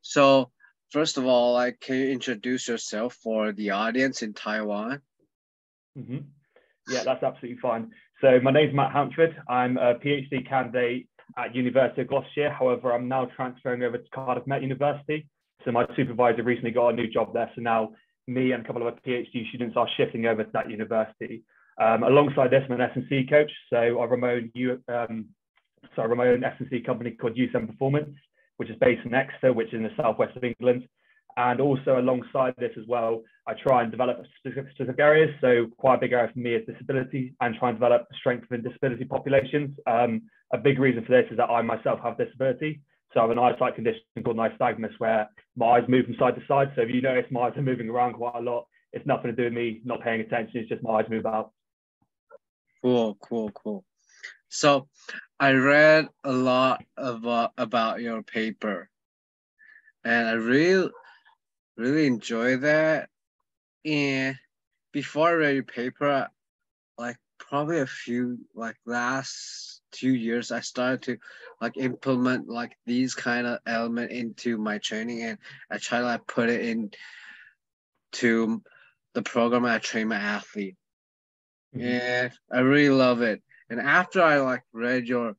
So first of all, like, can you introduce yourself for the audience in Taiwan? Mm-hmm. Yeah, that's absolutely fine. So my name's Matt Handford. I'm a PhD candidate at University of Gloucestershire. However, I'm now transferring over to Cardiff Met University. So my supervisor recently got a new job there. So now me and a couple of other PhD students are shifting over to that university. Alongside this, I'm an S&C coach. So I run my own S&C company called USM Performance, which is based in Exeter, which is in the southwest of England. And also alongside this as well, I try and develop specific areas. So quite a big area for me is disability and try and develop strength in disability populations. A big reason for this is that I myself have disability. So I have an eyesight condition called nystagmus where my eyes move from side to side. So if you notice my eyes are moving around quite a lot, it's nothing to do with me not paying attention. It's just my eyes move out. Cool. So I read a lot about your paper, and I really enjoy that. And before I read your paper, like probably last 2 years, I started to like implement like these kind of element into my training, and I try to like put it into the program I train my athlete. Mm-hmm. And I really love it. And after I like read your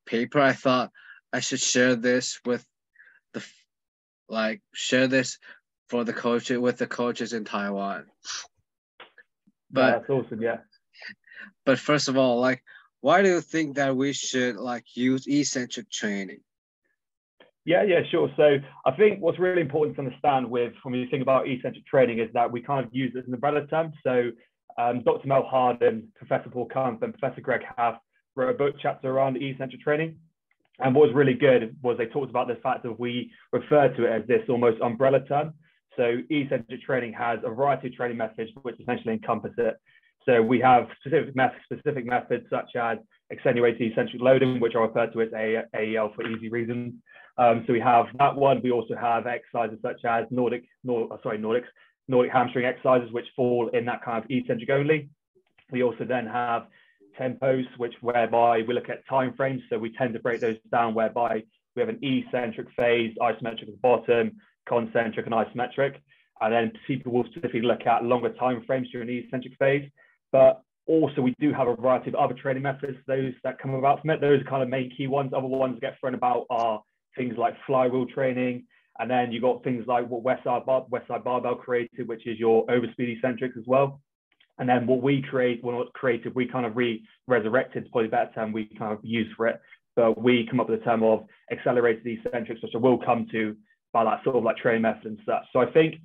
paper, I thought I should share this with for the coaches with the coaches in Taiwan. But that's awesome, yeah. But first of all, like, why do you think that we should like use eccentric training? Yeah, sure. So I think what's really important to understand when you think about eccentric training is that we kind of use it as an umbrella term. So Dr. Mel Harden, Professor Paul Kumpf, and Professor Greg Haff wrote a book chapter around eccentric training. And what was really good was they talked about the fact that we refer to it as this almost umbrella term. So eccentric training has a variety of training methods which essentially encompass it. So we have specific methods such as accentuated eccentric loading, which I refer to as AEL for easy reasons. So we have that one. We also have exercises such as Nordic hamstring exercises, which fall in that kind of eccentric only. We also then have tempos, whereby we look at time frames. So we tend to break those down whereby we have an eccentric phase, isometric at the bottom, concentric and isometric. And then people will specifically look at longer time frames during the eccentric phase. But also we do have a variety of other training methods, those that come about from it. Those are kind of main key ones. Other ones that get thrown about are things like flywheel training. And then you got things like what Westside Barbell created, which is your overspeed eccentrics as well. And then what we we kind of resurrected, probably a better term we kind of use for it. But we come up with a term of accelerated eccentrics, which I will come to by that sort of like training method and such. So I think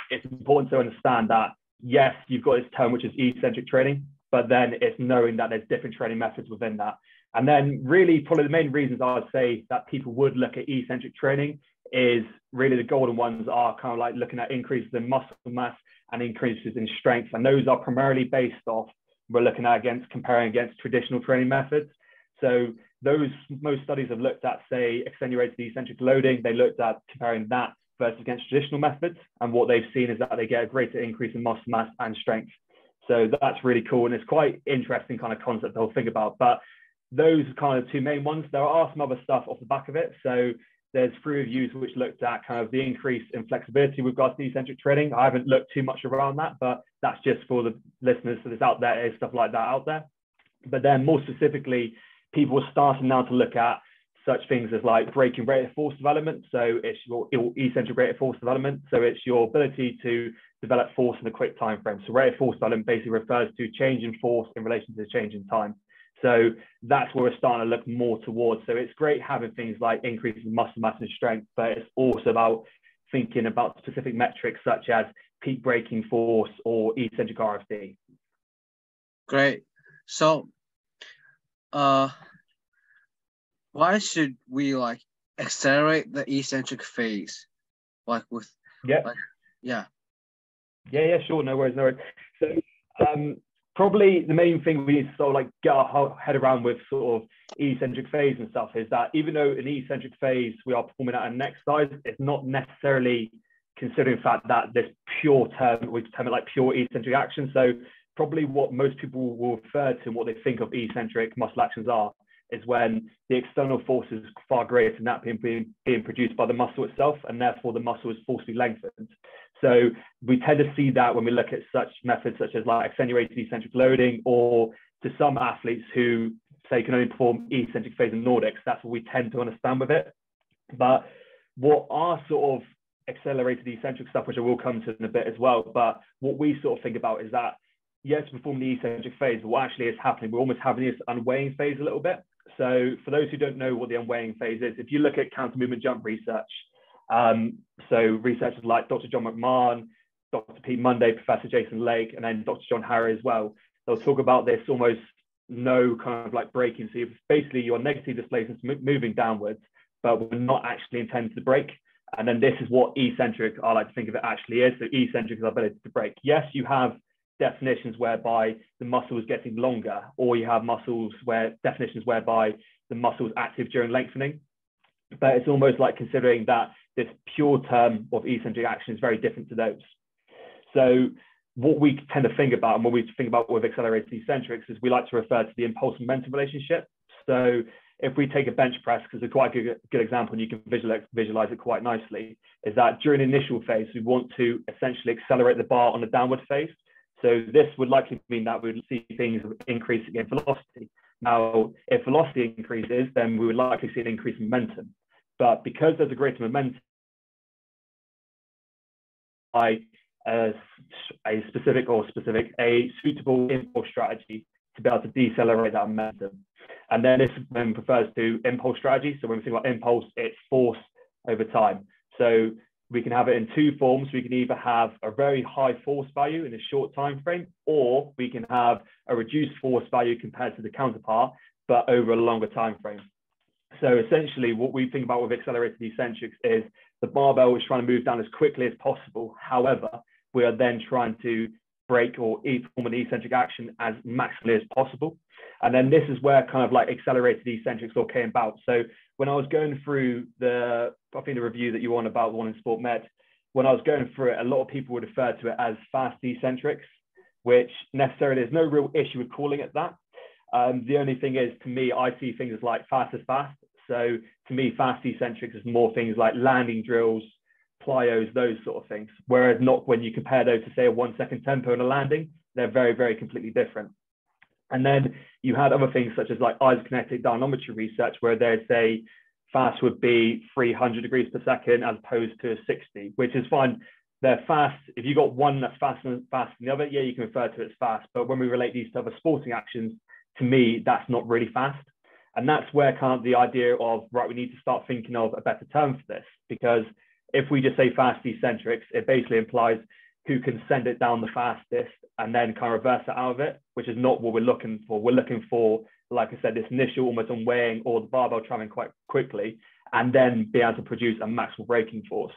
it's important to understand that, yes, you've got this term, which is eccentric training, but then it's knowing that there's different training methods within that. And then really probably the main reasons I would say that people would look at eccentric training is really the golden ones are kind of like looking at increases in muscle mass and increases in strength. And those are primarily based off, we're looking at comparing against traditional training methods. So most studies have looked at, say, accentuated eccentric loading. They looked at comparing that versus against traditional methods. And what they've seen is that they get a greater increase in muscle mass and strength. So that's really cool. And it's quite interesting kind of concept to think about. But those are kind of two main ones. There are some other stuff off the back of it. So there's 3 reviews which looked at kind of the increase in flexibility with regards to eccentric training. I haven't looked too much around that, but that's just for the listeners. So there's out there, there's stuff like that out there. But then more specifically, people are starting now to look at such things as like breaking rate of force development. So it's your eccentric rate of force development. So it's your ability to develop force in a quick time frame. So rate of force development basically refers to change in force in relation to the change in time. So that's where we're starting to look more towards. So it's great having things like increasing muscle mass and strength, but it's also about thinking about specific metrics such as peak breaking force or eccentric RFD. Great. So why should we like accelerate the eccentric phase? Like with sure, no worries. So probably the main thing we need to sort of like get our head around with sort of eccentric phase and stuff is that even though in eccentric phase we are performing at an exercise, it's not necessarily considering the fact that this pure term, we term it like pure eccentric action. So probably what most people will refer to and what they think of eccentric muscle actions are is when the external force is far greater than that being produced by the muscle itself, and therefore the muscle is forcibly lengthened. So we tend to see that when we look at such methods such as like accentuated eccentric loading, or to some athletes who say can only perform eccentric phase in Nordics, that's what we tend to understand with it. But what our sort of accelerated eccentric stuff, which I will come to in a bit as well, but what we sort of think about is that, yes, we perform the eccentric phase, but what actually is happening, we're almost having this unweighing phase a little bit. So for those who don't know what the unweighing phase is, if you look at counter movement jump research, so researchers like Dr. John McMahon, Dr. Pete Monday, Professor Jason Lake, and then Dr. John Harry as well, they'll talk about this almost no kind of like braking. So basically your negative displacement is moving downwards, but we're not actually intended to brake. And then this is what eccentric, I like to think of it, actually is. So eccentric is our ability to brake. Yes, you have definitions whereby the muscle is getting longer, or you have definitions whereby the muscle is active during lengthening. But it's almost like considering that this pure term of eccentric action is very different to those. So what we tend to think about, and what we think about with accelerated eccentrics, is we like to refer to the impulse momentum relationship. So if we take a bench press, because it's quite a good example, and you can visualize it quite nicely, is that during the initial phase, we want to essentially accelerate the bar on the downward phase. So this would likely mean that we would see things increasing in velocity. Now, if velocity increases, then we would likely see an increase in momentum. But because there's a greater momentum, by a suitable impulse strategy to be able to decelerate that momentum. And then this then refers to impulse strategy. So when we think about impulse, it's force over time. So we can have it in two forms. We can either have a very high force value in a short time frame, or we can have a reduced force value compared to the counterpart, but over a longer time frame. So essentially what we think about with accelerated eccentrics is the barbell is trying to move down as quickly as possible. However, we are then trying to brake or perform an eccentric action as maximally as possible. And then this is where kind of like accelerated eccentrics all came about. So when I was going through the review that you want about One in Sport Med, when I was going through it, a lot of people would refer to it as fast eccentrics, which necessarily there's no real issue with calling it that. The only thing is, to me, I see things as like fast as fast. So to me, fast eccentrics is more things like landing drills, plyos, those sort of things. Whereas not when you compare those to say a 1 second tempo and a landing, they're very, very completely different. And then you had other things such as like isokinetic dynamometry research, where they'd say fast would be 300 degrees per second as opposed to 60, which is fine. They're fast. If you got one that's faster than the other, yeah, you can refer to it as fast. But when we relate these to other sporting actions, to me, that's not really fast. And that's where kind of the idea of, right, we need to start thinking of a better term for this, because if we just say fast eccentrics, it basically implies who can send it down the fastest and then kind of reverse it out of it, which is not what we're looking for. We're looking for, like I said, this initial almost unweighing or the barbell traveling quite quickly, and then be able to produce a maximal braking force.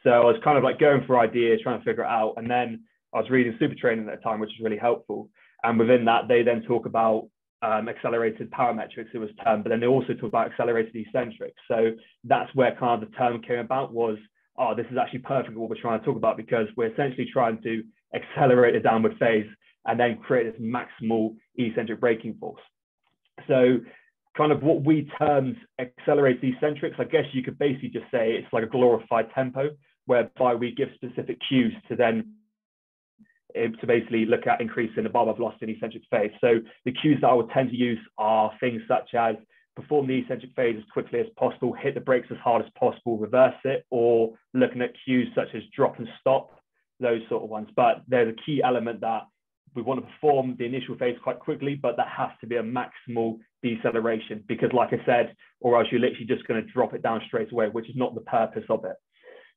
So I was kind of like going for ideas, trying to figure it out. And then I was reading Super Training at the time, which is really helpful. And within that, they then talk about accelerated parametrics, it was termed, but then they also talk about accelerated eccentrics. So that's where kind of the term came about, was, oh, this is actually perfect what we're trying to talk about, because we're essentially trying to accelerate the downward phase and then create this maximal eccentric braking force. So kind of what we termed accelerated eccentrics, I guess you could basically just say it's like a glorified tempo, whereby we give specific cues to then to basically look at increasing the barbell velocity in eccentric phase. So the cues that I would tend to use are things such as perform the eccentric phase as quickly as possible, hit the brakes as hard as possible, reverse it, or looking at cues such as drop and stop, those sort of ones. But there's a key element that we want to perform the initial phase quite quickly, but that has to be a maximal deceleration, because like I said, or else you're literally just going to drop it down straight away, which is not the purpose of it.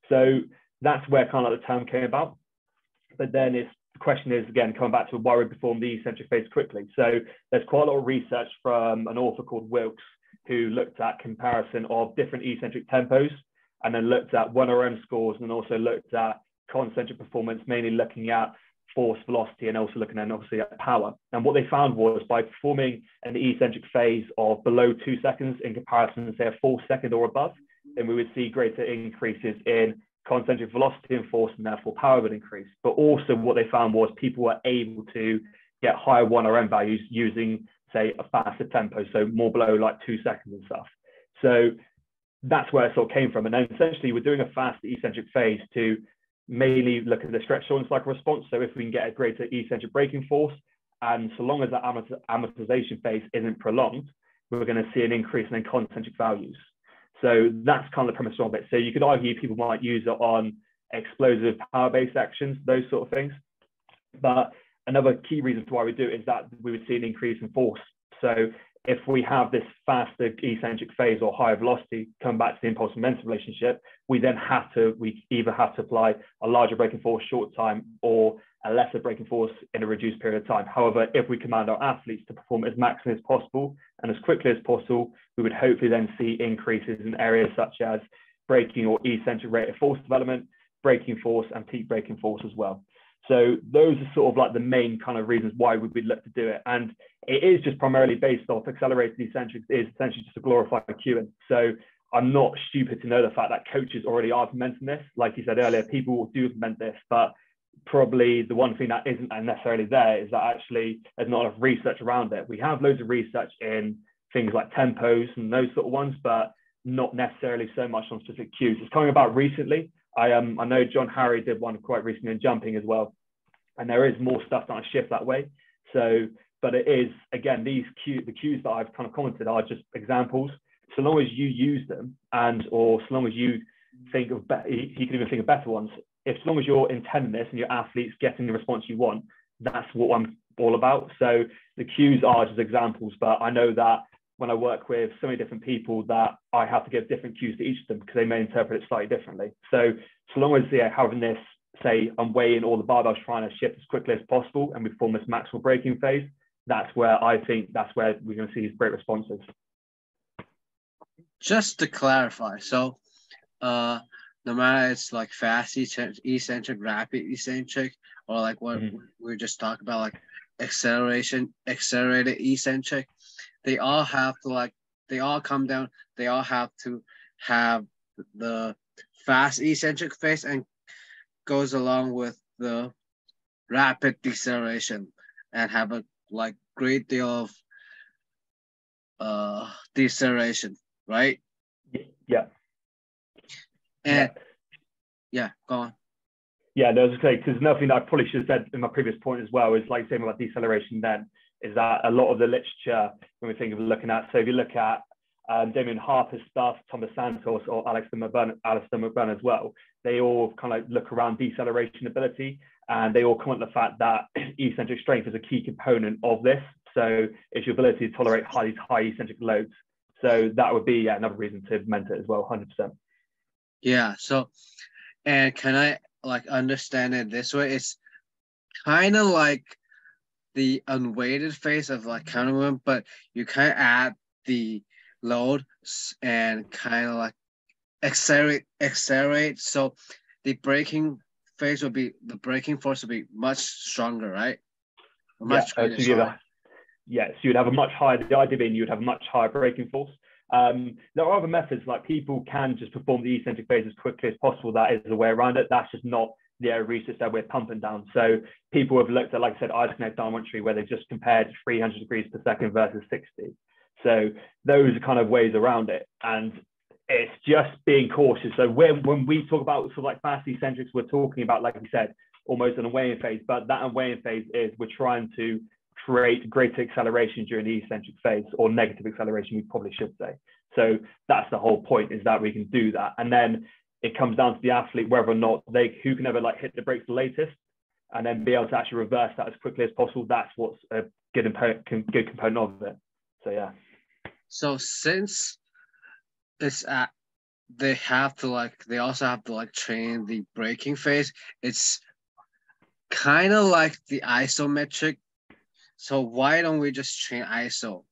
So that's where kind of the term came about. But then the question is, again, coming back to why we perform the eccentric phase quickly. So there's quite a lot of research from an author called Wilkes, who looked at comparison of different eccentric tempos, and then looked at 1RM scores, and also looked at concentric performance, mainly looking at force, velocity, and also looking at obviously at power. And what they found was by performing an eccentric phase of below 2 seconds in comparison to say a 4 second or above, then we would see greater increases in concentric velocity and force, and therefore power would increase. But also what they found was people were able to get higher 1RM values using say, a faster tempo, so more below like 2 seconds and stuff. So that's where it sort of came from. And then essentially we're doing a fast eccentric phase to mainly look at the stretch shorten cycle response. So if we can get a greater eccentric braking force, and so long as that amortization phase isn't prolonged, we're going to see an increase in concentric values. So that's kind of the premise of it. So you could argue people might use it on explosive power-based actions, those sort of things. But another key reason for why we do it is that we would see an increase in force. So if we have this faster eccentric phase or higher velocity, come back to the impulse momentum relationship, we either have to apply a larger braking force short time or a lesser braking force in a reduced period of time. However, if we command our athletes to perform as maximally as possible and as quickly as possible, we would hopefully then see increases in areas such as braking or eccentric rate of force development, braking force, and peak braking force as well. So those are sort of like the main kind of reasons why we would look to do it. And it is just primarily based off accelerated eccentrics is essentially just a glorified cueing. So I'm not stupid to know the fact that coaches already are implementing this. Like you said earlier, people do implement this, but probably the one thing that isn't necessarily there is that actually there's not enough research around it. We have loads of research in things like tempos and those sort of ones, but not necessarily so much on specific cues. It's coming about recently. I know John Harry did one quite recently in jumping as well. And there is more stuff that I shift that way. So, but it is, again, the cues that I've kind of commented are just examples. So long as you use them or so long as you think of, you can even think of better ones. So long as you're intending this and your athlete's getting the response you want, that's what I'm all about. So the cues are just examples, but I know that when I work with so many different people that I have to give different cues to each of them because they may interpret it slightly differently. So long as they're having this, say I'm weighing all the barbells trying to shift as quickly as possible and we form this maximal braking phase, that's where I think that's where we're going to see these great responses. Just to clarify, so no matter it's like fast eccentric, rapid eccentric, or like what we just talked about, like accelerated eccentric, they all have to they all come down, they all have to have the fast eccentric phase and goes along with the rapid deceleration and have a great deal of deceleration, right? Yeah. And yeah, go on. Yeah, no, I was going to say, because nothing that I probably should have said in my previous point as well is like saying about deceleration then, is that a lot of the literature, when we think of looking at, so if you look at Damien Harper's stuff, Thomas Santos, or Alistair McBurn as well, they all kind of look around deceleration ability, and they all comment on the fact that eccentric strength is a key component of this. So it's your ability to tolerate these high eccentric loads. So that would be another reason to implement it as well, 100%. Yeah. So, and can I understand it this way? It's kind of like the unweighted phase of counter movement, but you kind of add the load and kind of accelerate. So the braking phase would be, the braking force would be much stronger, right? So you'd have a much higher, the idea being you would have a much higher braking force. There are other methods, like people can just perform the eccentric phase as quickly as possible. That is the way around it. That's just not the area of research that we're pumping down. So people have looked at, like I said, isokinetic dynamometry, where they've just compared 300 degrees per second versus 60. So those are kind of ways around it. And it's just being cautious. So when we talk about sort of like fast eccentrics, we're talking about, like we said, almost an unweighing phase. But that unweighing phase is we're trying to create greater acceleration during the eccentric phase, or negative acceleration, we probably should say. So that's the whole point, is that we can do that. And then it comes down to the athlete, whether or not who can ever hit the brakes the latest, and then be able to actually reverse that as quickly as possible. That's what's a good component of it. So yeah. So since it's they also have to train the braking phase, it's kind of like the isometric. So why don't we just train ISO?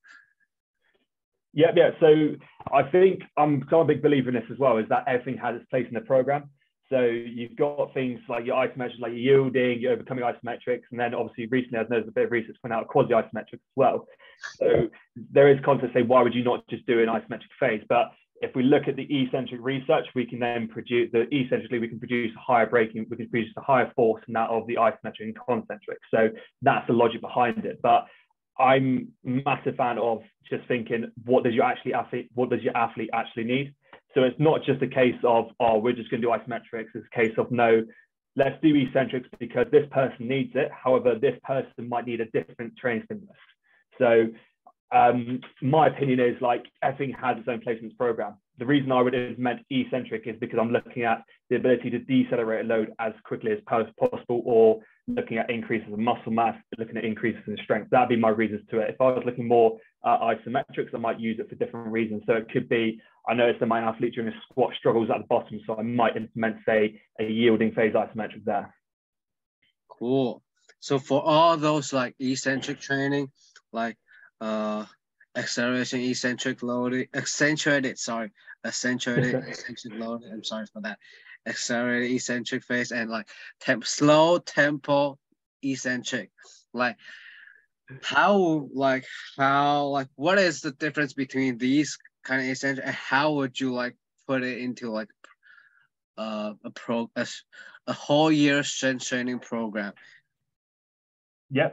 Yeah. So I think I'm a big believer in this as well, is that everything has its place in the program. So you've got things like your isometrics, like your yielding, your overcoming isometrics, and then obviously recently there's a bit of research coming out of quasi-isometrics as well. So there is content to say, why would you not just do an isometric phase? But if we look at the eccentric research, we can then produce we can produce higher braking, we can produce a higher force than that of the isometric and concentric. So that's the logic behind it. But I'm a massive fan of just thinking, what does your athlete actually need? So it's not just a case of, oh, we're just going to do isometrics. It's a case of, no, let's do eccentrics because this person needs it. However, this person might need a different training stimulus. So my opinion is, like, everything has its own place in this program. The reason I would implement eccentric is because I'm looking at the ability to decelerate a load as quickly as possible, or looking at increases in muscle mass, looking at increases in strength. That'd be my reasons to it. If I was looking more at isometrics, I might use it for different reasons. So it could be, I noticed that my athlete during a squat struggles at the bottom, so I might implement, say, a yielding phase isometric there. Cool. So for all those like eccentric training, like acceleration, eccentric loading, accentuated loading. I'm sorry for that. Accelerated eccentric phase and like slow tempo eccentric. Like what is the difference between these kind of eccentric, and how would you like put it into like a whole year strength training program? Yeah,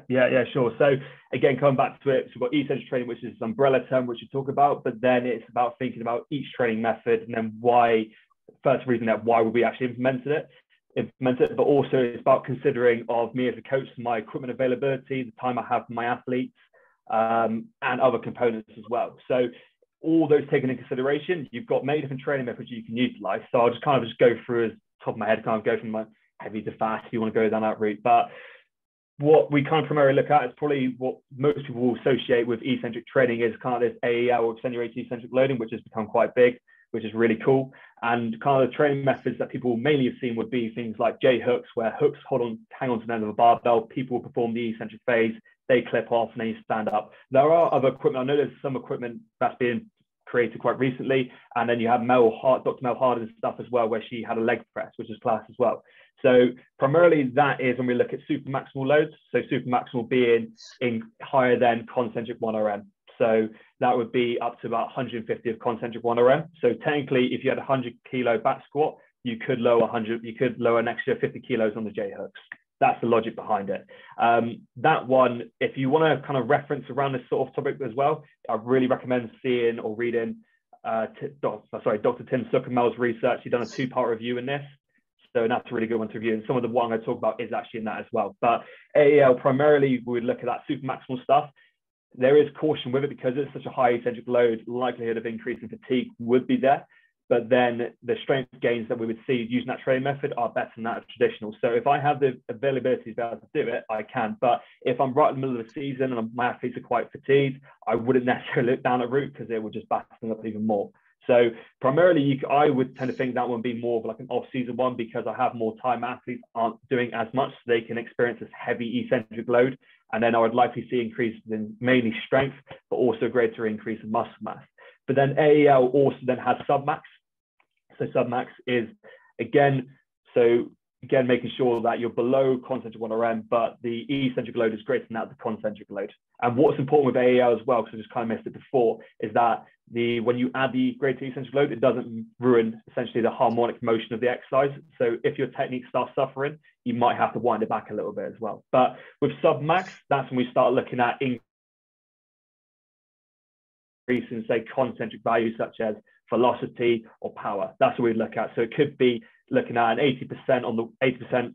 sure. So again, coming back to it, so we've got eccentric training, which is this umbrella term which you talk about, but then it's about thinking about each training method, and then why would we actually implement it, but also it's about considering of me as a coach, my equipment availability, the time I have for my athletes, and other components as well. So all those taken into consideration, you've got many different training methods you can utilize. So I'll just go through as top of my head, kind of go from my heavy to fast if you want to go down that route. But what we kind of primarily look at is probably what most people will associate with eccentric training is kind of this AEL, or accentuated eccentric loading, which has become quite big, which is really cool. And kind of the training methods that people mainly have seen would be things like J hooks, where hooks hang on to the end of a barbell. People will perform the eccentric phase, they clip off, and then you stand up. There are other equipment. I know there's some equipment that's been created quite recently, and then you have Dr. Mel Harden's stuff as well, where she had a leg press, which is class as well. So primarily that is when we look at super maximal loads. So super maximal being in higher than concentric 1RM. So that would be up to about 150 of concentric 1RM. So technically, if you had a 100 kilo back squat, you could lower an extra 50 kilos on the J hooks. That's the logic behind it. That one, if you want to kind of reference around this sort of topic as well, I really recommend seeing or reading Dr. Tim Suckermel's research. He's done a 2-part review in this. So that's a really good one to review. And some of the one I talk about is actually in that as well. But AEL, primarily, we would look at that super maximal stuff. There is caution with it because it's such a high eccentric load, likelihood of increasing fatigue would be there. But then the strength gains that we would see using that training method are better than that of traditional. So if I have the availability to be able to do it, I can. But if I'm right in the middle of the season and my athletes are quite fatigued, I wouldn't necessarily look down a route because it would just back them up even more. So primarily, I would tend to think that one be more of like an off-season one because I have more time. Athletes aren't doing as much, so they can experience this heavy eccentric load. And then I would likely see increases in mainly strength, but also greater increase in muscle mass. But then AEL also then has submax. So submax is, again, making sure that you're below concentric 1RM, but the eccentric load is greater than that of the concentric load. And what's important with AEL as well, because I just kind of missed it before, is that when you add the greater eccentric load, it doesn't ruin essentially the harmonic motion of the exercise. So if your technique starts suffering, you might have to wind it back a little bit as well. But with submax, that's when we start looking at increasing, say, concentric values such as velocity or power. That's what we look at. So it could be looking at an 80% on the 80%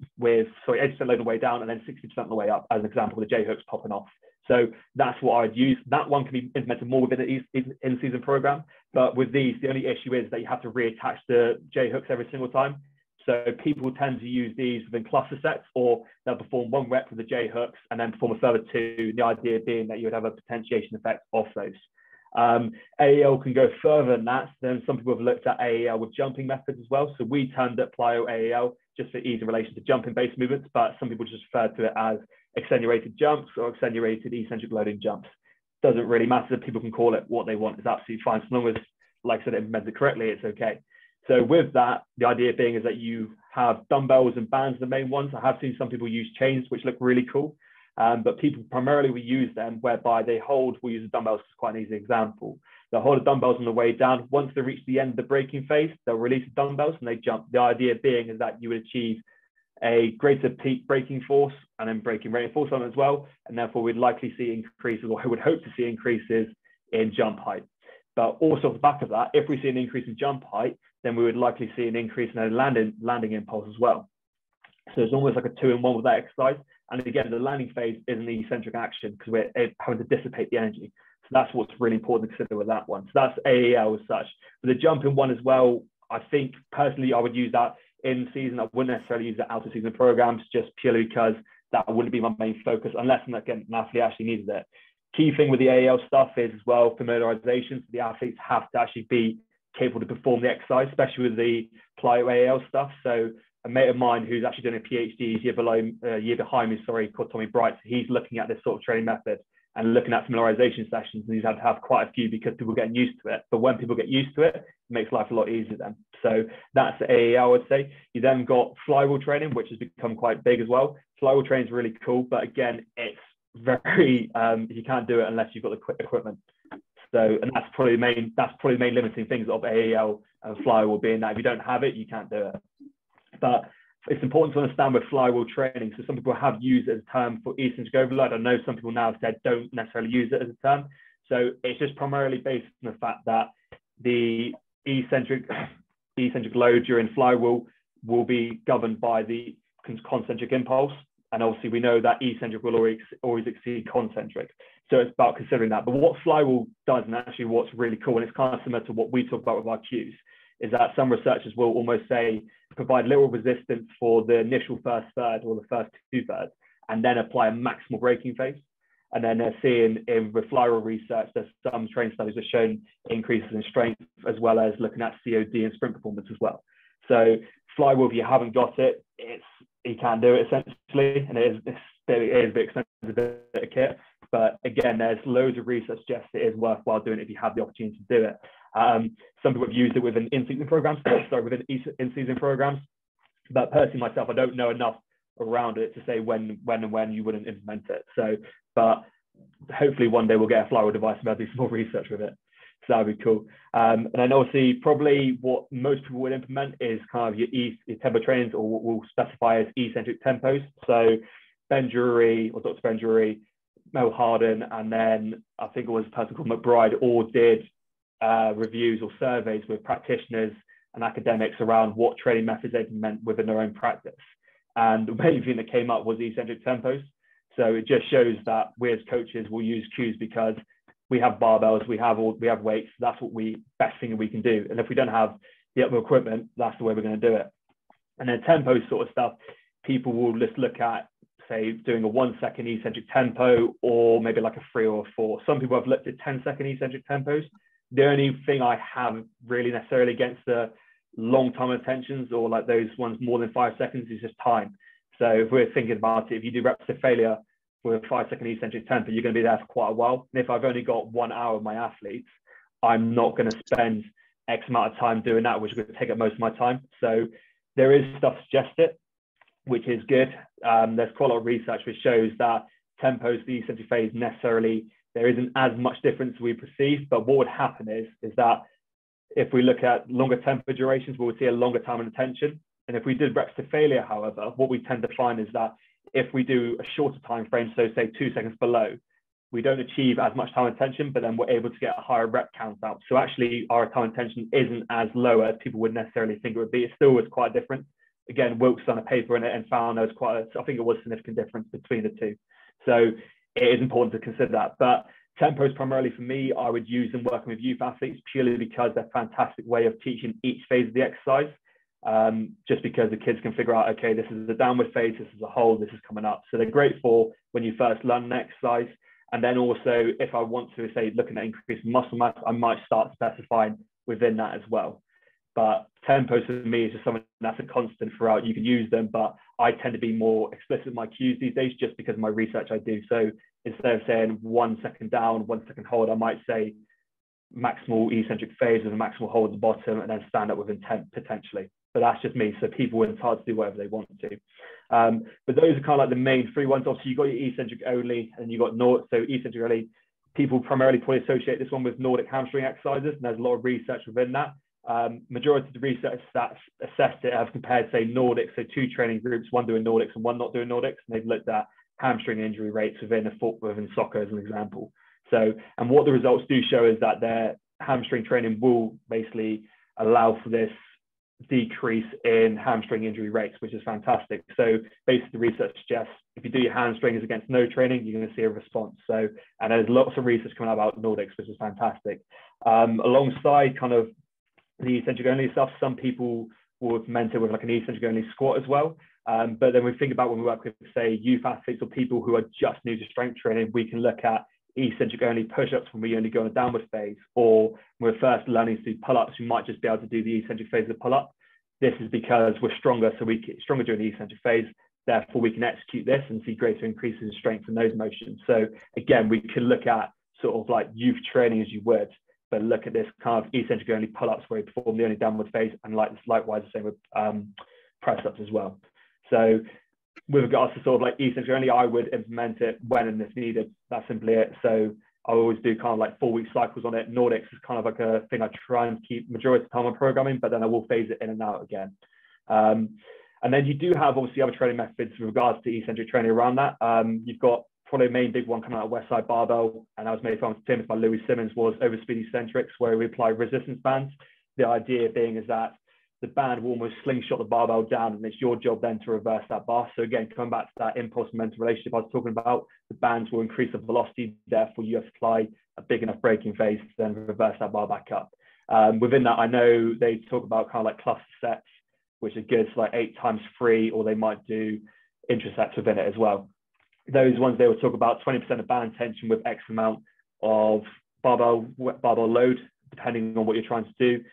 load on the way down and then 60% on the way up, as an example, with the J hooks popping off. So that's what I'd use. That one can be implemented more within an in-season program. But with these, the only issue is that you have to reattach the J hooks every single time. So people tend to use these within cluster sets, or they'll perform 1 rep with the J hooks and then perform a further 2. The idea being that you would have a potentiation effect off those. AEL can go further than that. Then some people have looked at AEL with jumping methods as well. So we termed it plyo AEL just for ease in relation to jumping based movements, but some people just refer to it as accentuated jumps or accentuated eccentric loading jumps. Doesn't really matter. People can call it what they want. It's absolutely fine. So long as, like I said, it implements it correctly, it's okay. So with that, the idea being is that you have dumbbells and bands, the main ones. I have seen some people use chains, which look really cool. But people primarily we use them whereby we'll use the dumbbells as quite an easy example. They'll hold the dumbbells on the way down. Once they reach the end of the braking phase, they'll release the dumbbells and they jump. The idea being is that you would achieve a greater peak braking force and then braking rate force on as well. And therefore, we'd likely see increases, or would hope to see increases in jump height. But also off the back of that, if we see an increase in jump height, then we would likely see an increase in a landing impulse as well. So it's almost like a 2-in-1 with that exercise. And again, the landing phase isn't the eccentric action because we're having to dissipate the energy. So that's what's really important to consider with that one. So that's AEL as such. For the jumping one as well, I think personally I would use that in season. I wouldn't necessarily use the out of season programs just purely because that wouldn't be my main focus unless, again, an athlete actually needed it. Key thing with the AEL stuff is as well familiarization. So the athletes have to actually be capable to perform the exercise, especially with the plyo AEL stuff. So a mate of mine who's actually doing a PhD year behind me, called Tommy Bright. He's looking at this sort of training method and looking at familiarization sessions, and he's had to have quite a few because people are getting used to it. But when people get used to it, it makes life a lot easier then. So that's AEL, I would say. You then got flywheel training, which has become quite big as well. Flywheel training is really cool, but again, it's very you can't do it unless you've got the equipment. So, and that's probably the main limiting things of AEL and flywheel, being that if you don't have it, you can't do it. But it's important to understand with flywheel training. So some people have used it as a term for eccentric overload. I know some people now have said don't necessarily use it as a term. So it's just primarily based on the fact that the eccentric load during flywheel will be governed by the concentric impulse. And obviously we know that eccentric will always exceed concentric. So it's about considering that. But what flywheel does, and actually what's really cool, and it's kind of similar to what we talk about with our cues, is that some researchers will almost say provide little resistance for the initial first third or the first 2/3, and then apply a maximal braking phase. And then they're seeing with flywheel research, there's some training studies that have shown increases in strength, as well as looking at COD and sprint performance as well. So flywheel, if you haven't got it, you can't do it essentially, and it is a bit expensive bit of kit. But again, there's loads of research suggests it is worthwhile doing it if you have the opportunity to do it. Some people have used it within in-season programs, within in-season programs. But personally, myself, I don't know enough around it to say when you wouldn't implement it. So, but hopefully one day we'll get a flywheel device and I'll do some more research with it. So that'd be cool. And then obviously, probably what most people would implement is kind of your tempo trainings, or what we'll specify as eccentric tempos. So Ben Drury, or Dr. Ben Drury, Mel Harden, and then I think it was a person called McBride, all did reviews or surveys with practitioners and academics around what training methods they implement within their own practice. And the main thing that came up was eccentric tempos. So it just shows that we as coaches will use cues because we have barbells, we have weights. That's what best thing we can do. And if we don't have the other equipment, that's the way we're going to do it. And then tempo sort of stuff, people will just look at, say, doing a 1-second eccentric tempo, or maybe like a 3 or a 4. Some people have looked at 10-second eccentric tempos. The only thing I have really necessarily against the long time attentions, or like those ones more than 5 seconds, is just time. So if we're thinking about it, if you do reps to failure with a 5-second eccentric tempo, you're going to be there for quite a while. And if I've only got 1 hour of my athletes, I'm not going to spend X amount of time doing that, which is going to take up most of my time. So there is stuff suggested, which is good. There's quite a lot of research which shows that tempos, the eccentric phase, necessarily there isn't as much difference we perceive. But what would happen is that if we look at longer tempo durations, we would see a longer time and attention. And if we did reps to failure, however, what we tend to find is that if we do a shorter time frame, so say 2 seconds below, we don't achieve as much time and attention, but then we're able to get a higher rep count out. So actually our time and attention isn't as low as people would necessarily think it would be. It still was quite different. Again, Wilkes done a paper in it and found there was I think it was a significant difference between the two. So it is important to consider that. But tempos primarily for me, I would use them working with youth athletes purely because they're a fantastic way of teaching each phase of the exercise. Just because the kids can figure out, okay, this is a downward phase, this is a hold, this is coming up. So they're great for when you first learn an exercise. And then also, if I want to, say, looking at increased muscle mass, I might start specifying within that as well. But tempos for me is just something that's a constant throughout. You can use them, but I tend to be more explicit with my cues these days just because of my research I do. So instead of saying 1 second down, 1 second hold, I might say maximal eccentric phase with a maximal hold at the bottom and then stand up with intent potentially. But that's just me. So people, it's hard to do whatever they want to. But those are kind of like the main 3 ones. Obviously, you've got your eccentric only and you've got Nordic. So eccentric only, people primarily probably associate this one with Nordic hamstring exercises. And there's a lot of research within that. Majority of the research that's assessed it have compared, say, Nordics, so 2 training groups, one doing Nordics and one not doing Nordics, and they've looked at hamstring injury rates within soccer as an example. So, and what the results do show is that their hamstring training will basically allow for this decrease in hamstring injury rates, which is fantastic. So basically the research suggests if you do your hamstrings against no training, you're going to see a response. So, and there's lots of research coming out about Nordics, which is fantastic. Alongside kind of the eccentric only stuff, some people will mentor with like an eccentric only squat as well. But then we think about when we work with, say, youth athletes or people who are just new to strength training, we can look at eccentric only push-ups when we only go in a downward phase, or when we're first learning to do pull-ups, we might just be able to do the eccentric phase of pull-up. This is because we're stronger, so we get stronger during the eccentric phase. Therefore, we can execute this and see greater increases in strength in those motions. So again, we can look at sort of like youth training as you would, but look at this kind of eccentric only pull-ups where we perform the only downward phase, and likewise the same with press-ups as well. So with regards to sort of like eccentric only, I would implement it when and if needed. That's simply it. So I always do kind of like 4-week cycles on it. Nordics is kind of like a thing I try and keep majority of the time on programming, but then I will phase it in and out again. And then you do have obviously other training methods with regards to eccentric training around that. You've got probably a main big one coming out of Westside Barbell, and that was made famous by Louis Simmons, was overspeed eccentrics, where we apply resistance bands. The idea being is that the band will almost slingshot the barbell down, and it's your job then to reverse that bar. So again, coming back to that impulse-momentum relationship I was talking about, the bands will increase the velocity, therefore you have to apply a big enough braking phase to then reverse that bar back up. Within that, I know they talk about kind of like cluster sets, which are good, so like 8 times 3, or they might do intrasets within it as well. Those ones, they will talk about 20% of band tension with X amount of barbell load, depending on what you're trying to do.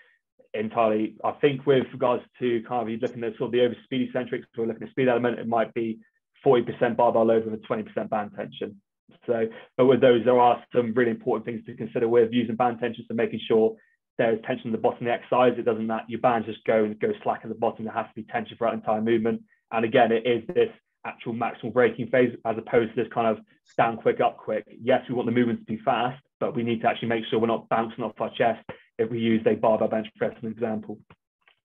Entirely, I think with regards to kind of you looking at sort of the overspeed eccentrics, or looking at speed element, it might be 40% barbell load with a 20% band tension. So, but with those, there are some really important things to consider with using band tension, so making sure there's tension at the bottom of the exercise. It doesn't that your bands just go slack at the bottom. There has to be tension throughout the entire movement. And again, it is this actual maximal braking phase as opposed to this kind of down quick, up quick. Yes, we want the movement to be fast, but we need to actually make sure we're not bouncing off our chest if we use a barbell bench press as an example.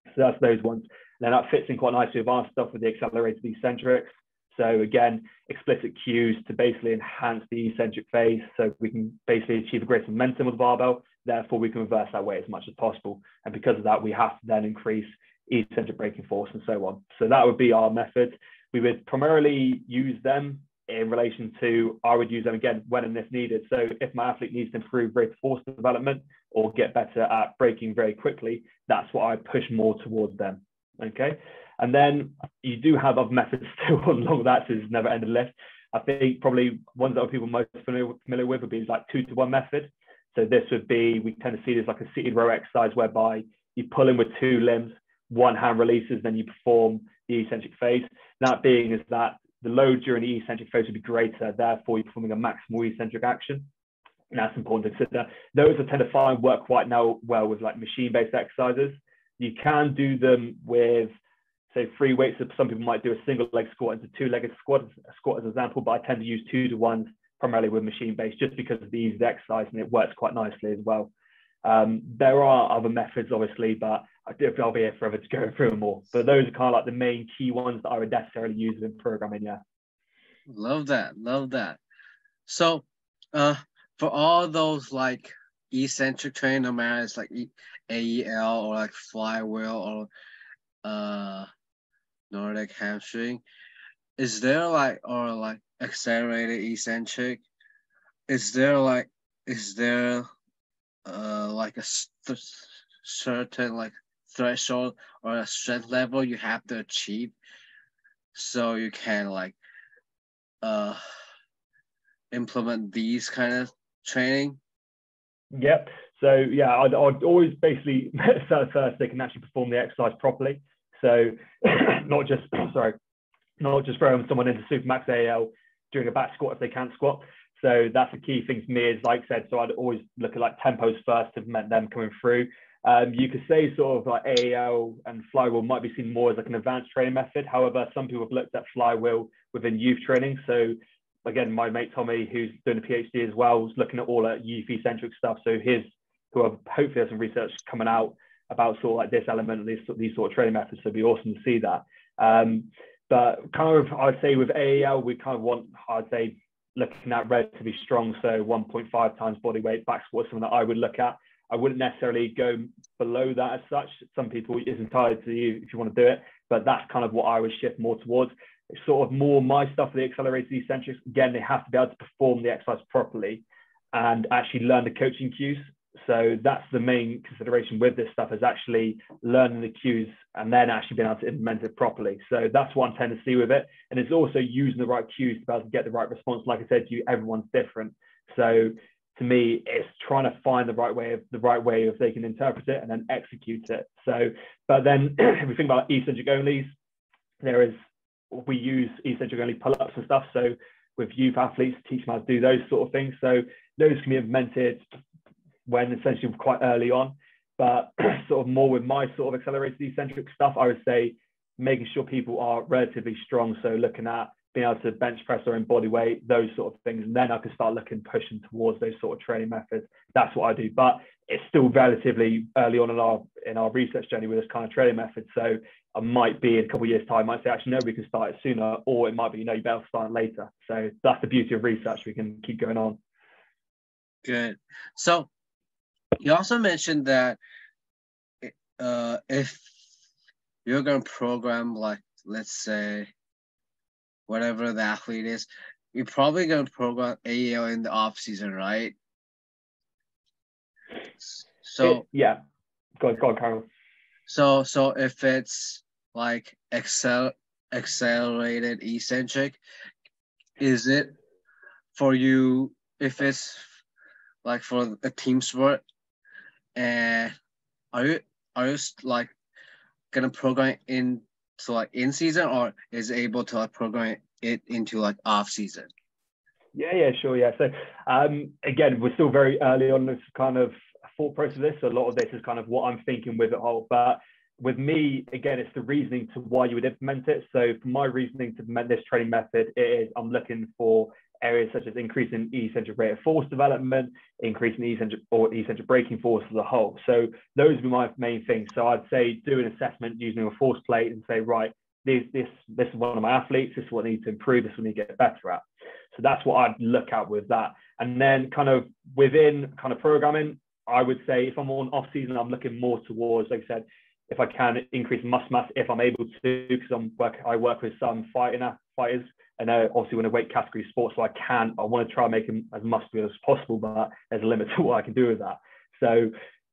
So that's those ones. Then that fits in quite nicely with our stuff with the accelerated eccentrics. So again, explicit cues to basically enhance the eccentric phase, so we can basically achieve a greater momentum with the barbell. Therefore, we can reverse that weight as much as possible. And because of that, we have to then increase eccentric braking force and so on. So that would be our method. We would primarily use them in relation to, I would use them again when and if needed. So if my athlete needs to improve greater force development or get better at braking very quickly, that's what I push more towards them. Okay. And then you do have other methods still along that, so it's never ended list. I think probably ones that people most familiar with would be like 2-to-1 method. So this would be, we tend to see this like a seated row exercise whereby you pull in with 2 limbs, one hand releases, then you perform the eccentric phase. That being is that the load during the eccentric phase would be greater, therefore you're performing a maximal eccentric action. And that's important to consider. Those I tend to find work quite now well with like machine-based exercises. You can do them with, say, free weights. So some people might do a single leg squat into 2-legged squat as an example, but I tend to use 2-to-1s primarily with machine-based just because of the ease of the exercise, and it works quite nicely as well. There are other methods, obviously, but I'll be here forever to go through them all. But those are kind of like the main key ones that I would necessarily use in programming, yeah. Love that, love that. So for all those like eccentric training, no matter it's like AEL or like flywheel or Nordic hamstring, is there like, or like accelerated eccentric, is there like a certain like threshold or a strength level you have to achieve so you can like implement these kind of training? Yep. So yeah, I'd always basically so first they can actually perform the exercise properly. So not just throwing someone into supermax AL during a back squat if they can't squat. So that's a key thing for me, is like I said, so I'd always look at like tempos first to implement them coming through. You could say sort of like AEL and flywheel might be seen more as like an advanced training method. However, some people have looked at flywheel within youth training. So again, my mate Tommy, who's doing a PhD as well, was looking at all that youth eccentric stuff. So hopefully there's some research coming out about sort of like this element, these sort of training methods. So it'd be awesome to see that. But kind of, I'd say with AEL, we kind of want, I'd say, looking at relatively strong, so 1.5 times body weight back squat, something that I would look at. I wouldn't necessarily go below that as such. Some people, it's entirely to you if you want to do it, but that's kind of what I would shift more towards. It's sort of more my stuff for the accelerated eccentrics. Again, they have to be able to perform the exercise properly and actually learn the coaching cues. So that's the main consideration with this stuff, is actually learning the cues and then actually being able to implement it properly. So that's what I'm tending to see with it. And it's also using the right cues to be able to get the right response. Like I said to you, everyone's different. So to me, it's trying to find the right way of they can interpret it and then execute it. So, but then if we think about eccentric onlys, we use eccentric only pull-ups and stuff. So with youth athletes, teach them how to do those sort of things. So those can be implemented when essentially quite early on, but sort of more with my sort of accelerated eccentric stuff, I would say making sure people are relatively strong. So looking at being able to bench press their own body weight, those sort of things. And then I can start pushing towards those sort of training methods. That's what I do. But it's still relatively early on in our research journey with this kind of training method. So I might be in a couple of years' time, I might say, actually, no, we can start it sooner, or it might be, you better start it later. So that's the beauty of research. We can keep going on. Good. So you also mentioned that if you're going to program, like, let's say, whatever the athlete is, you're probably going to program AEL in the off season, right? So yeah, go on, Carol. So if it's like accelerated eccentric, is it for you, if it's like for a team sport, and are you like gonna program into like in season, or is it able to like program it into like off season? Yeah, sure. Yeah. So again, we're still very early on this kind of thought process of this. So a lot of this is kind of what I'm thinking with it all. But with me, again, it's the reasoning to why you would implement it. So for my reasoning to implement this training method, it is I'm looking for areas such as increasing eccentric rate of force development, increasing eccentric braking force as a whole. So those would be my main things. So I'd say do an assessment using a force plate and say, right, this is one of my athletes, this is what I need to improve, this is what I need to get better at. So that's what I'd look at with that. And then kind of within kind of programming, I would say if I'm on off season, I'm looking more towards, like I said, if I can increase muscle mass, if I'm able to, because I work with some fighters, and obviously when I weight category sports, so I want to try and make them as muscular as possible, but there's a limit to what I can do with that. So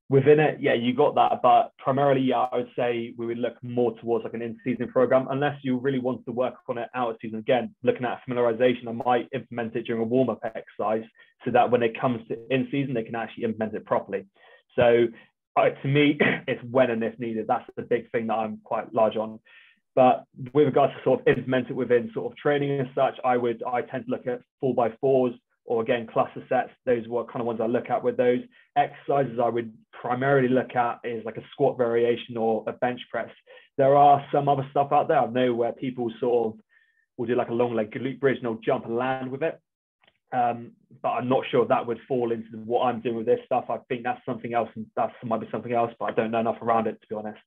within it, yeah, you got that, but primarily, yeah, I would say we would look more towards like an in-season program, unless you really want to work on it out of season. Again, looking at familiarization, I might implement it during a warm-up exercise so that when it comes to in-season, they can actually implement it properly. So to me, it's when and if needed. That's the big thing that I'm quite large on. But with regards to sort of implement it within sort of training and such, I tend to look at 4x4s, or again, cluster sets. Those are what kind of ones I look at with those. Exercises I would primarily look at is like a squat variation or a bench press. There are some other stuff out there I know where people sort of will do like a long leg glute bridge and they'll jump and land with it. But I'm not sure that would fall into what I'm doing with this stuff. I think that's something else, and that might be something else, but I don't know enough around it, to be honest.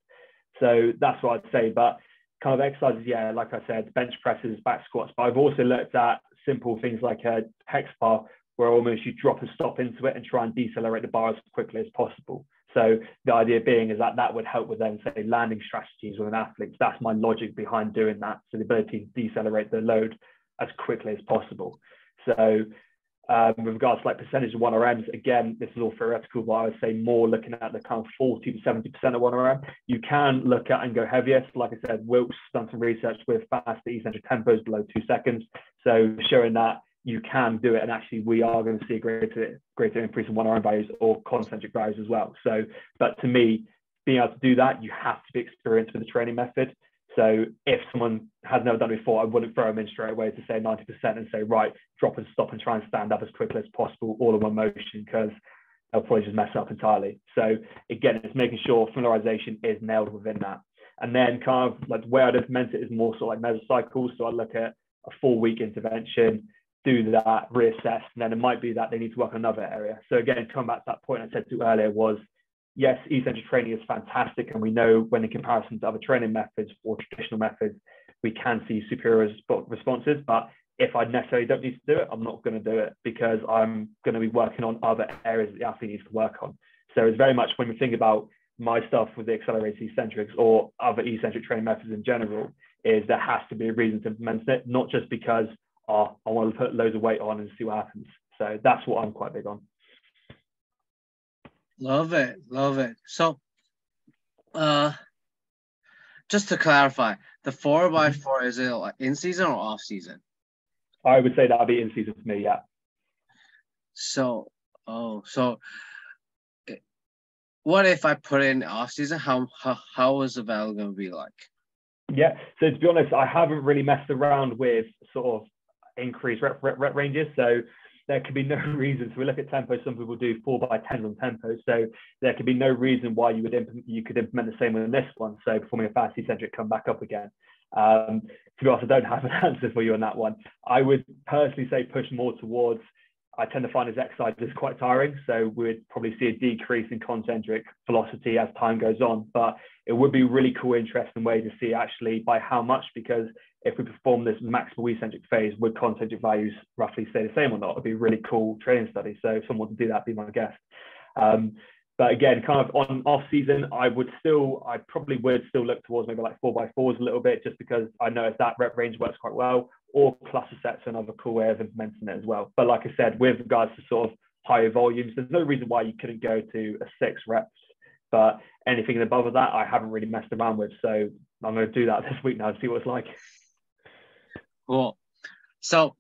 So that's what I'd say. But kind of exercises, yeah, like I said, bench presses, back squats. But I've also looked at simple things like a hex bar, where almost you drop and stop into it and try and decelerate the bar as quickly as possible. So the idea being is that would help with then, say, landing strategies with an athlete. That's my logic behind doing that. So the ability to decelerate the load as quickly as possible. So with regards to like percentage of 1RMs, again, this is all theoretical, but I would say more looking at the kind of 40 to 70% of 1RM. You can look at and go heavier. So like I said, Wilkes done some research with fast eccentric tempos below 2 seconds. So showing that you can do it, and actually we are going to see a greater increase in 1RM values or concentric values as well. So, but to me, being able to do that, you have to be experienced with the training method. So if someone has never done it before, I wouldn't throw them in straight away to say 90% and say, right, drop and stop and try and stand up as quickly as possible, all in one motion, because they'll probably just mess up entirely. So again, it's making sure familiarization is nailed within that. And then kind of like where I'd implement it is more sort of like mesocycles. So I look at a 4-week intervention, do that, reassess, and then it might be that they need to work on another area. So again, coming back to that point I said to earlier was yes, eccentric training is fantastic, and we know when in comparison to other training methods or traditional methods, we can see superior responses. But if I necessarily don't need to do it, I'm not going to do it because I'm going to be working on other areas that the athlete needs to work on. So it's very much when we think about my stuff with the accelerated eccentrics or other eccentric training methods in general, is there has to be a reason to implement it, not just because I want to put loads of weight on and see what happens. So that's what I'm quite big on. Love it. So, just to clarify, the 4x4, is it like in season or off season? I would say that'll be in season for me, yeah. So, what if I put it in off season? How is the value going to be like? Yeah, so to be honest, I haven't really messed around with sort of increased rep ranges. So there could be no reason. So we look at tempo. Some people do 4x10 on tempo. So there could be no reason why you could implement the same on this one. So performing a fast eccentric, come back up again. To be honest, I don't have an answer for you on that one. I would personally say push more towards, I tend to find this exercise is quite tiring. So we'd probably see a decrease in concentric velocity as time goes on, but it would be a really cool, interesting way to see actually by how much, because if we perform this maximal eccentric phase, would concentric values roughly stay the same or not? It'd be a really cool training study. So if someone to do that, be my guest. But again, kind of on off season, I probably would still look towards maybe like 4x4s a little bit, just because I know that rep range works quite well, or cluster sets are another cool way of implementing it as well. But like I said, with regards to sort of higher volumes, there's no reason why you couldn't go to a 6 reps, but anything above that, I haven't really messed around with. So I'm going to do that this week now and see what it's like. Cool. So,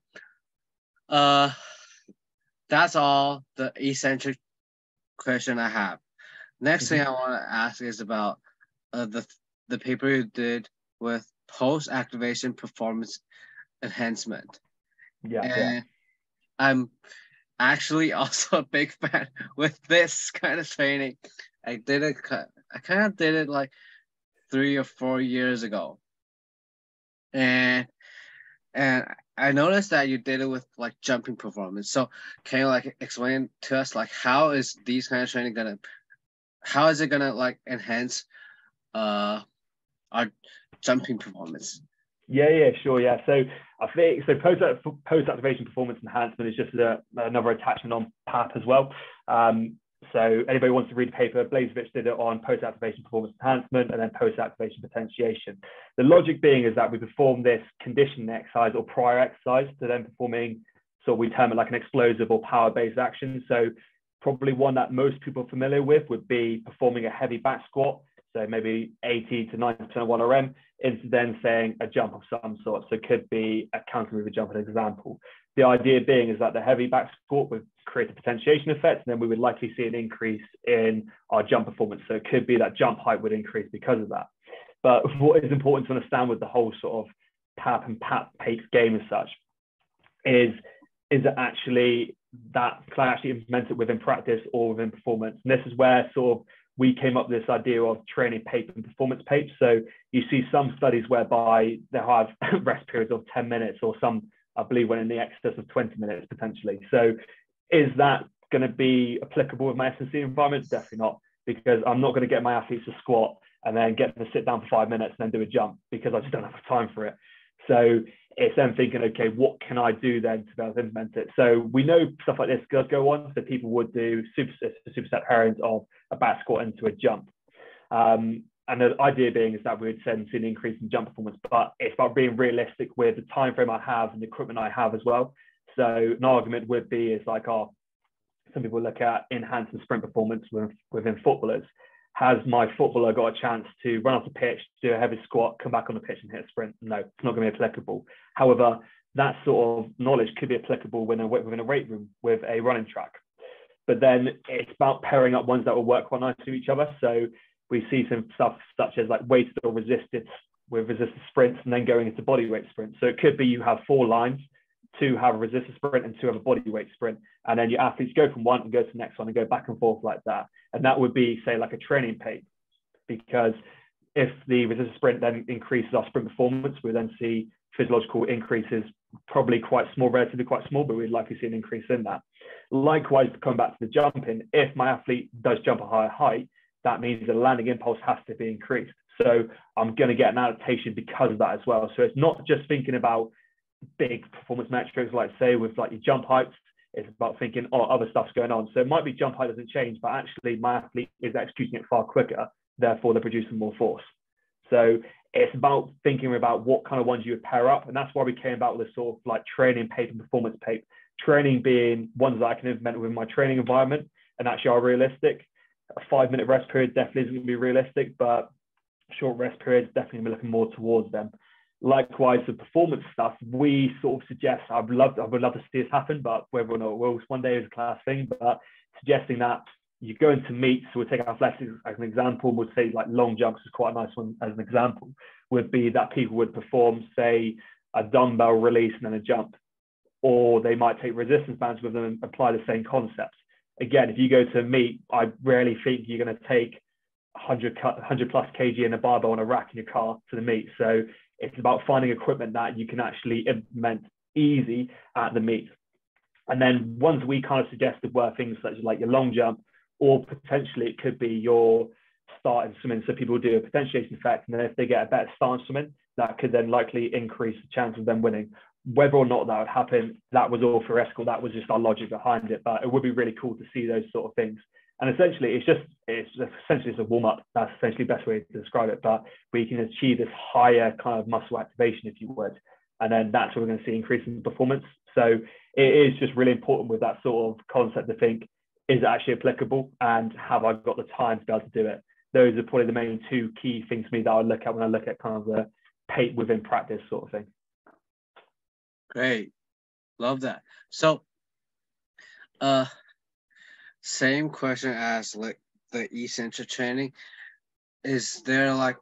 that's all the eccentric question I have. Next thing I want to ask is about the paper you did with post-activation performance enhancement. Yeah. I'm actually also a big fan with this kind of training. I kind of did it like 3 or 4 years ago, and I noticed that you did it with like jumping performance. So can you like explain to us like how is these kind of training how is it gonna like enhance our jumping performance? Yeah, sure. Yeah. So I think post-activation performance enhancement is just another attachment on PAP as well. So anybody wants to read the paper, Blazevich did it on post-activation performance enhancement and then post-activation potentiation. The logic being is that we perform this conditioning exercise or prior exercise to then performing, so we term it like an explosive or power-based action. So probably one that most people are familiar with would be performing a heavy back squat, so maybe 80 to 90% of 1RM, into then saying a jump of some sort. So it could be a counter mover jump, an example. The idea being is that the heavy back squat would create a potentiation effect, and then we would likely see an increase in our jump performance. So it could be that jump height would increase because of that. But what is important to understand with the whole sort of PAP and PAP game as such is that actually that can actually implement it within practice or within performance. And this is where sort of we came up with this idea of training PAP and performance PAP. So you see some studies whereby they have rest periods of 10 minutes or some, I believe, went in the excess of 20 minutes potentially. So is that going to be applicable with my S&C environment? Definitely not, because I'm not going to get my athletes to squat and then get them to sit down for 5 minutes and then do a jump, because I just don't have time for it. So it's then thinking, okay, what can I do then to be able to implement it? So we know stuff like this does go on. So people would do superset pairings of a back squat into a jump. And the idea being is that we would then see an increase in jump performance, but it's about being realistic with the time frame I have and the equipment I have as well. So an argument would be is like, some people look at enhancing sprint performance within footballers. Has my footballer got a chance to run off the pitch, do a heavy squat, come back on the pitch and hit a sprint? No, it's not going to be applicable. However, that sort of knowledge could be applicable within a weight room with a running track. But then it's about pairing up ones that will work quite nicely with each other. So we see some stuff such as like weighted or resisted with resisted sprints and then going into body weight sprints. So it could be you have 4 lines, 2 have a resisted sprint and 2 have a body weight sprint. And then your athletes go from one and go to the next one and go back and forth like that. And that would be, say, like a training PAP, because if the resisted sprint then increases our sprint performance, we then see physiological increases, probably quite small, relatively quite small, but we'd likely see an increase in that. Likewise, coming back to the jumping, if my athlete does jump a higher height, that means the landing impulse has to be increased. So I'm going to get an adaptation because of that as well. So it's not just thinking about big performance metrics, like say with like your jump heights. It's about thinking, oh, other stuff's going on. So it might be jump height doesn't change, but actually my athlete is executing it far quicker. Therefore, they're producing more force. So it's about thinking about what kind of ones you would pair up. And that's why we came about with this sort of like training PAPE and performance PAPE. Training being ones that I can implement within my training environment and actually are realistic. A 5-minute rest period definitely isn't going to be realistic, but short rest periods definitely going to be looking more towards them. Likewise, the performance stuff, we sort of suggest, I would love to see this happen, but whether or not it will one day is a class thing, but suggesting that you go into meets, so we'll take athletics as an example, we'll say like long jumps is quite a nice one as an example, would be that people would perform, say, a dumbbell release and then a jump, or they might take resistance bands with them and apply the same concepts. Again, if you go to a meet, I rarely think you're going to take 100 plus kg in a barbell on a rack in your car to the meet. So it's about finding equipment that you can actually implement easy at the meet. And then ones we kind of suggested were things such as like your long jump, or potentially it could be your start in swimming. So people do a potentiation effect, and then if they get a better start in swimming, that could then likely increase the chance of them winning. Whether or not that would happen, that was all theoretical. That was just our logic behind it. But it would be really cool to see those sort of things. And essentially, it's a warm up. That's essentially the best way to describe it. But we can achieve this higher kind of muscle activation, if you would. And then that's where we're going to see increase in performance. So it is just really important with that sort of concept to think, is it actually applicable? And have I got the time to be able to do it? Those are probably the main two key things for me that I look at when I look at kind of the PAPE within practice sort of thing. Great. Love that. So, same question as like the eccentric training. Is there like,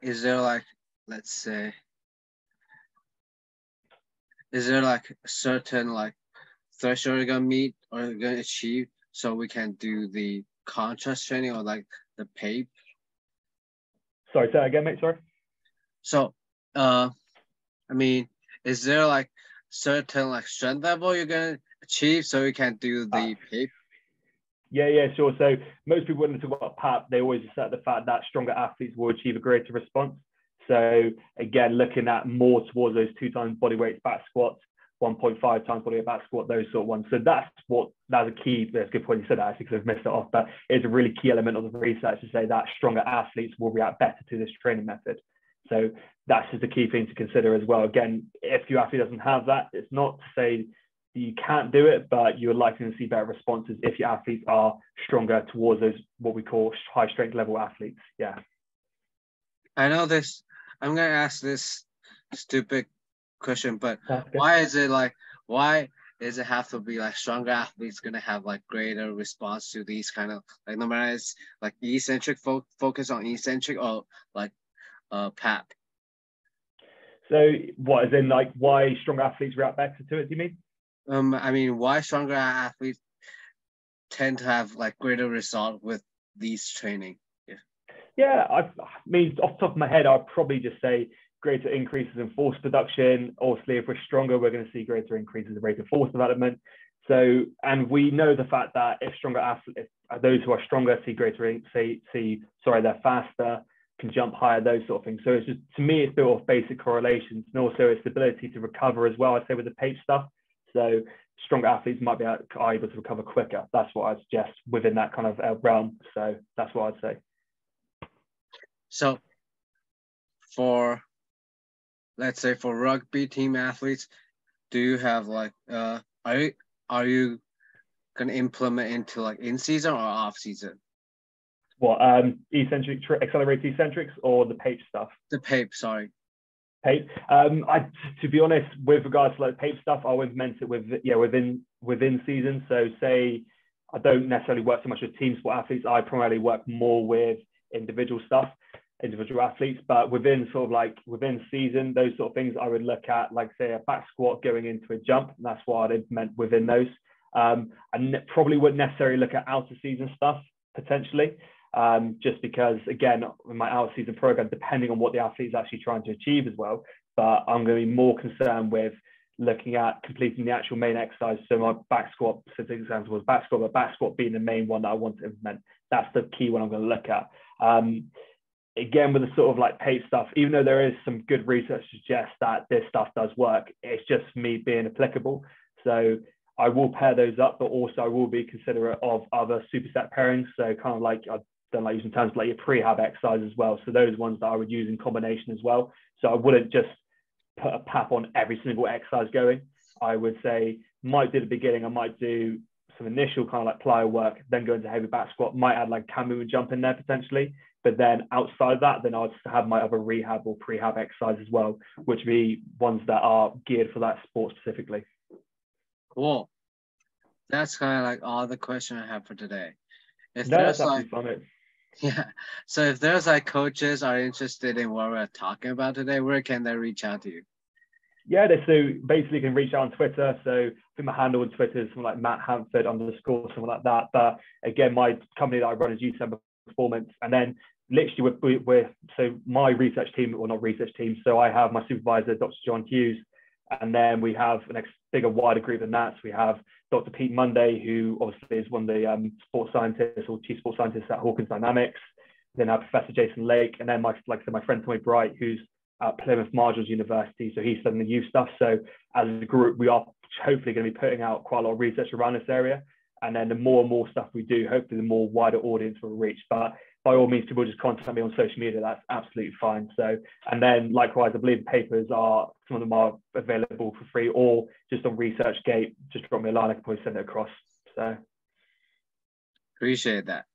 let's say, is there like a certain like threshold you're gonna meet or you're gonna achieve so we can do the contrast training or like the PAPE? Sorry, say that again, mate, sorry. So, I mean, is there like certain like strength level you're gonna achieve so you can do the PAPE? Yeah, sure. So most people, when they talk about PAP, they always assert the fact that stronger athletes will achieve a greater response. So again, looking at more towards those 2 times body weight back squats, 1.5 times body weight back squat, those sort of ones. So that's a key. That's a good point you said that, actually, because I've missed it off. But it's a really key element of the research to say that stronger athletes will react better to this training method. So that's just a key thing to consider as well. Again, if your athlete doesn't have that, it's not to say you can't do it, but you're likely to see better responses if your athletes are stronger towards those what we call high strength level athletes. Yeah. I know this. I'm gonna ask this stupid question, but why does it have to be like stronger athletes gonna have like greater response to these kind of like, no matter it's like eccentric focus on eccentric or like PAP? So what, as in like why stronger athletes react better to it, do you mean? I mean, why stronger athletes tend to have like greater result with these training? Yeah, I mean, off the top of my head, I'd probably just say greater increases in force production. Obviously, if we're stronger, we're going to see greater increases in rate of force development. So, and we know the fact that if stronger athletes, those who are stronger see greater, they're faster, can jump higher, those sort of things. So it's just, to me, it's built off basic correlations, and also its ability to recover as well, I'd say, with the PAPE stuff. So stronger athletes might be able to recover quicker. That's what I suggest within that kind of realm. So that's what I'd say. So for, let's say for rugby team athletes, do you have like, are you gonna implement into like in season or off season? What, eccentric, accelerated eccentrics or the PAPE stuff? The PAPE, sorry. PAPE. To be honest, with regards to like PAPE stuff, I'll implement it within season. So say I don't necessarily work so much with team sport athletes. I primarily work more with individual athletes, but within season, those sort of things I would look at, like say a back squat going into a jump. And that's what I'd implement within those. I probably wouldn't necessarily look at out of season stuff potentially. Just because, again, in my out season program, depending on what the athlete is actually trying to achieve as well, but I'm going to be more concerned with looking at completing the actual main exercise. So my back squat, specific example was back squat, but back squat being the main one that I want to implement. That's the key one I'm going to look at. Again, with the sort of like PAPE stuff, even though there is some good research to suggest that this stuff does work, it's just me being applicable. So I will pair those up, but also I will be considerate of other superset pairings. So kind of like, I don't like using terms like your prehab exercise as well. So those ones that I would use in combination as well. So I wouldn't just put a PAP on every single exercise going. I would say, might do the beginning, I might do some initial kind of like plyo work, then go into heavy back squat, might add like cam movement jump in there potentially. But then outside of that, then I'll have my other rehab or prehab exercise as well, which would be ones that are geared for that sport specifically. Cool. That's kind of like all the questions I have for today. If No, there's that's like, absolutely fun. yeah. So if there's like coaches are interested in what we're talking about today, where can they reach out to you? Yeah, so basically you can reach out on Twitter. So I think my handle on Twitter is something like Matt Handford _ something like that. But again, my company that I run is UTM Performance. And then literally we're so my research team, or not research team. So I have my supervisor, Dr. John Hughes. And then we have an bigger, wider group than that. So we have Dr. Pete Monday, who obviously is one of the sports scientists or chief sports scientists at Hawkins Dynamics. Then I have Professor Jason Lake. And then my friend Tommy Bright, who's at Plymouth Marshall University. So he's studying the youth stuff. So as a group, we are hopefully going to be putting out quite a lot of research around this area. And then the more and more stuff we do, hopefully the more wider audience will reach. But by all means, people just contact me on social media. That's absolutely fine. So, and then likewise, I believe the papers are, some of them are available for free or just on ResearchGate. Just drop me a line, I can probably send it across. So appreciate that.